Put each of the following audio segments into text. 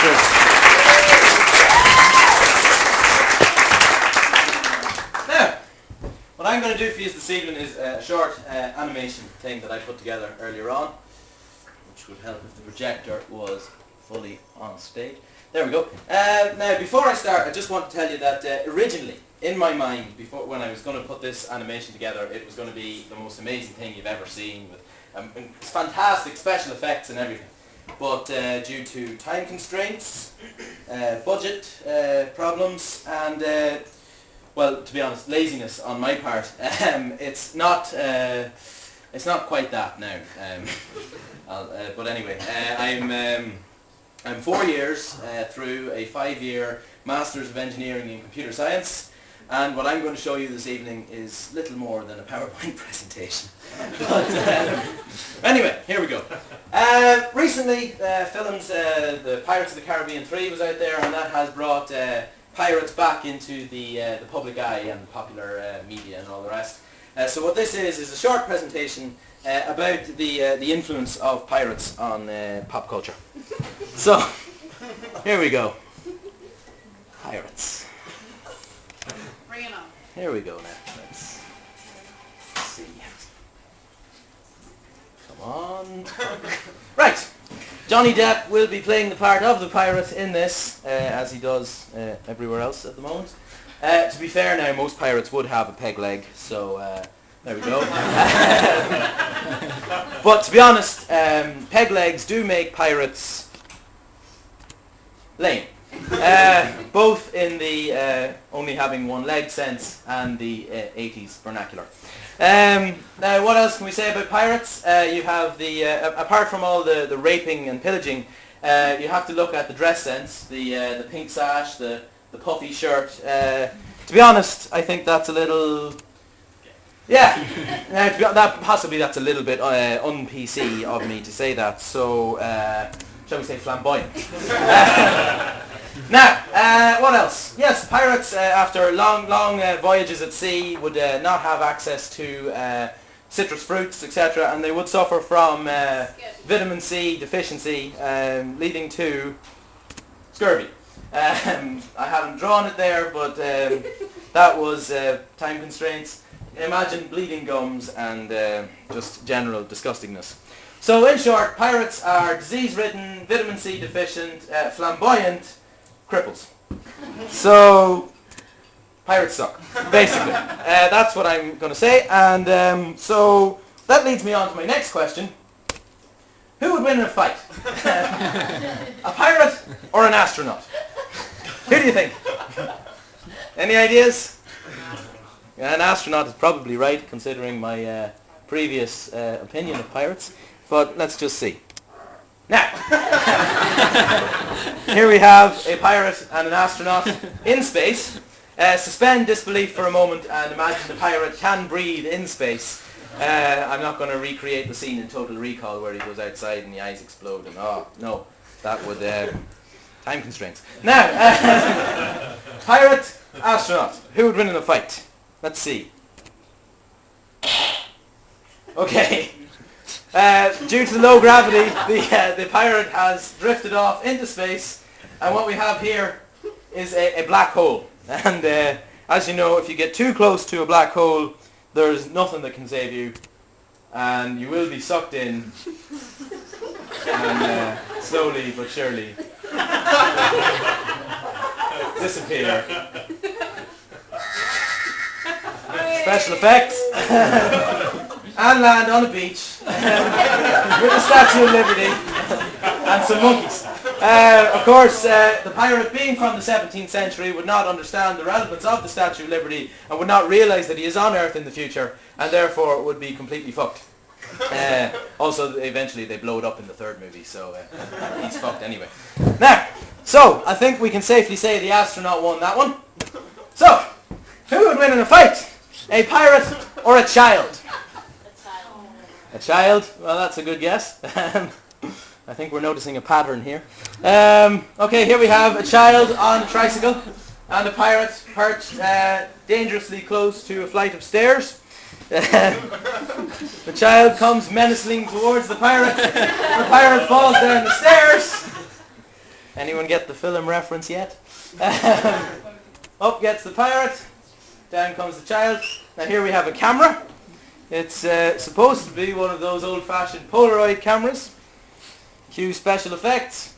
Now, what I'm going to do for you this evening is a short animation thing that I put together earlier on, which would help if the projector was fully on stage. There we go. Now, before I start, I just want to tell you that originally, in my mind, when I was going to put this animation together, it was going to be the most amazing thing you've ever seen, with fantastic special effects and everything. But due to time constraints, budget problems, and well, to be honest, laziness on my part, it's not quite that now. But anyway, I'm 4 years through a 5-year Masters of Engineering in Computer Science, and what I'm going to show you this evening is little more than a PowerPoint presentation. But anyway, here we go. Recently, films, the Pirates of the Caribbean 3 was out there, and that has brought pirates back into the public eye and popular media and all the rest. So what this is a short presentation about the influence of pirates on pop culture. So, here we go. Pirates. Bring it on. Here we go now. Let's see. Come on. Right. Johnny Depp will be playing the part of the pirate in this, as he does everywhere else at the moment. To be fair now, most pirates would have a peg leg, so there we go. But to be honest, peg legs do make pirates lame. Both in the only having one leg sense and the 80s vernacular. Now, what else can we say about pirates? You have the, apart from all the raping and pillaging, you have to look at the dress sense, the pink sash, the puffy shirt. To be honest, I think that's a little... Yeah, possibly that's a little bit un-PC of me to say that, so shall we say flamboyant. Now, what else? Yes, pirates, after long voyages at sea, would not have access to citrus fruits, etc., and they would suffer from vitamin C deficiency, leading to scurvy. I haven't drawn it there, but that was time constraints. Imagine bleeding gums and just general disgustingness. So in short, pirates are disease-ridden, vitamin C deficient, flamboyant cripples. So pirates suck, basically. That's what I'm going to say. And so that leads me on to my next question. Who would win in a fight? A pirate or an astronaut? Who do you think? Any ideas? An astronaut is probably right, considering my previous opinion of pirates. But let's just see. Now, here we have a pirate and an astronaut in space. Suspend disbelief for a moment and imagine the pirate can breathe in space. I'm not going to recreate the scene in Total Recall where he goes outside and the eyes explode and oh, no, that would... time constraints. Now, pirate, astronaut, who would win in a fight? Let's see. Okay. Due to the low gravity, the pirate has drifted off into space, and what we have here is a black hole. And as you know, if you get too close to a black hole, there's nothing that can save you, and you will be sucked in, and slowly but surely disappear. Special effects. And land on a beach with the Statue of Liberty and some monkeys. Of course, the pirate, being from the 17th century, would not understand the relevance of the Statue of Liberty and would not realise that he is on Earth in the future, and therefore would be completely fucked. Also, eventually they blow it up in the third movie, so he's fucked anyway. Now, so I think we can safely say the astronaut won that one. So, who would win in a fight? A pirate or a child? A child? Well, that's a good guess. I think we're noticing a pattern here. Okay, here we have a child on a tricycle and a pirate perched dangerously close to a flight of stairs. The child comes menacingly towards the pirate. The pirate falls down the stairs. Anyone get the film reference yet? Up gets the pirate, down comes the child. Now here we have a camera. It's supposed to be one of those old-fashioned Polaroid cameras. Cue special effects.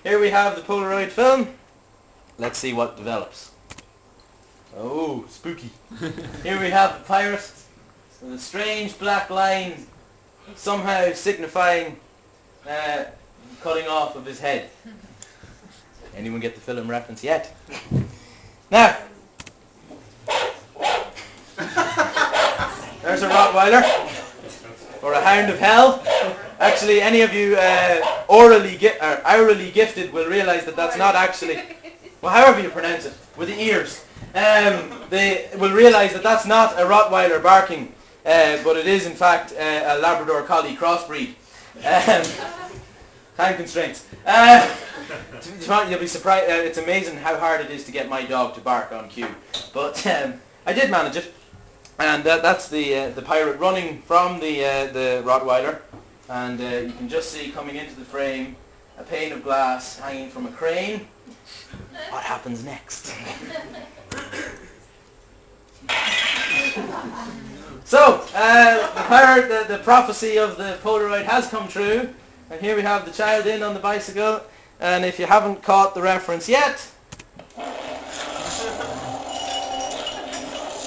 Here we have the Polaroid film. Let's see what develops. Oh, spooky. Here we have the pirate with a strange black line somehow signifying cutting off of his head. Anyone get the film reference yet? Now, there's a Rottweiler, or a Hound of Hell. Actually, any of you orally gifted will realise that that's not actually, well, however you pronounce it, with the ears. They will realise that that's not a Rottweiler barking, but it is in fact a Labrador Collie crossbreed. Time constraints. You'll be surprised. It's amazing how hard it is to get my dog to bark on cue. But I did manage it, and that's the pirate running from the Rottweiler, and you can just see coming into the frame a pane of glass hanging from a crane. What happens next? So the pirate, the prophecy of the Polaroid has come true. And here we have the child in on the bicycle, and if you haven't caught the reference yet...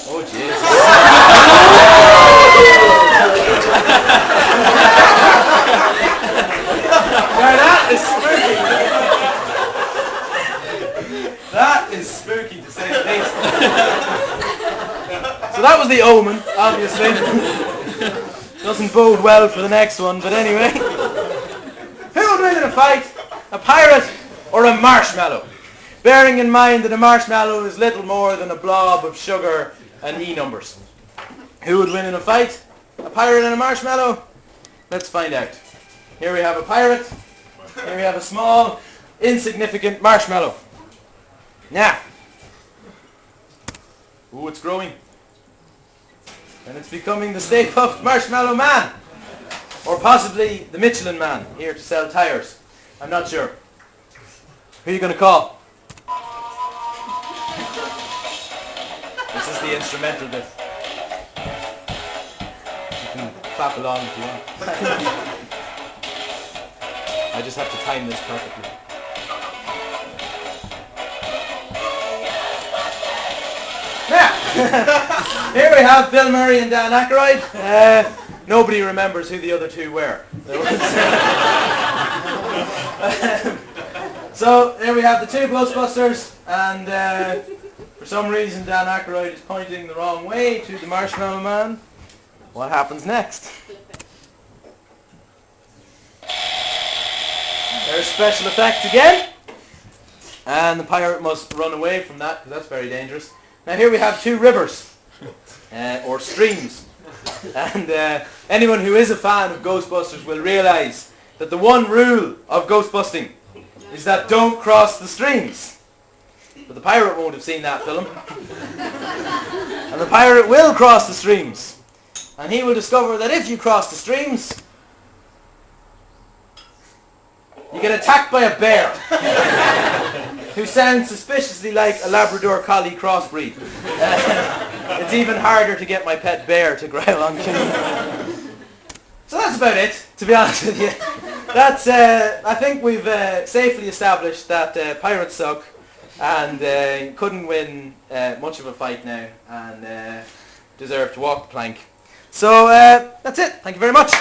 Oh jeez. Now that is spooky. That is spooky to say the least. So that was the omen, obviously. Doesn't bode well for the next one, but anyway. Who would win in a fight? A pirate or a marshmallow? Bearing in mind that a marshmallow is little more than a blob of sugar and E numbers. Who would win in a fight? A pirate and a marshmallow? Let's find out. Here we have a pirate. Here we have a small, insignificant marshmallow. Now. Ooh, it's growing. And it's becoming the Stay Puft Marshmallow Man. Or possibly the Michelin Man, here to sell tyres. I'm not sure. Who are you going to call? This is the instrumental bit. You can clap along if you want. I just have to time this perfectly. Now, here we have Bill Murray and Dan Aykroyd. Nobody remembers who the other two were. So there we have the two Ghostbusters, and for some reason Dan Aykroyd is pointing the wrong way to the Marshmallow Man. What happens next? There's special effects again, and the pirate must run away from that because that's very dangerous. Now here we have two rivers, or streams. And anyone who is a fan of Ghostbusters will realise that the one rule of ghostbusting is that don't cross the streams. But the pirate won't have seen that film. And the pirate will cross the streams. And he will discover that if you cross the streams, you get attacked by a bear who sounds suspiciously like a Labrador Collie crossbreed. It's even harder to get my pet bear to growl on cue. So that's about it, to be honest with you. That's, I think we've safely established that pirates suck and couldn't win much of a fight now and deserve to walk the plank. So that's it. Thank you very much.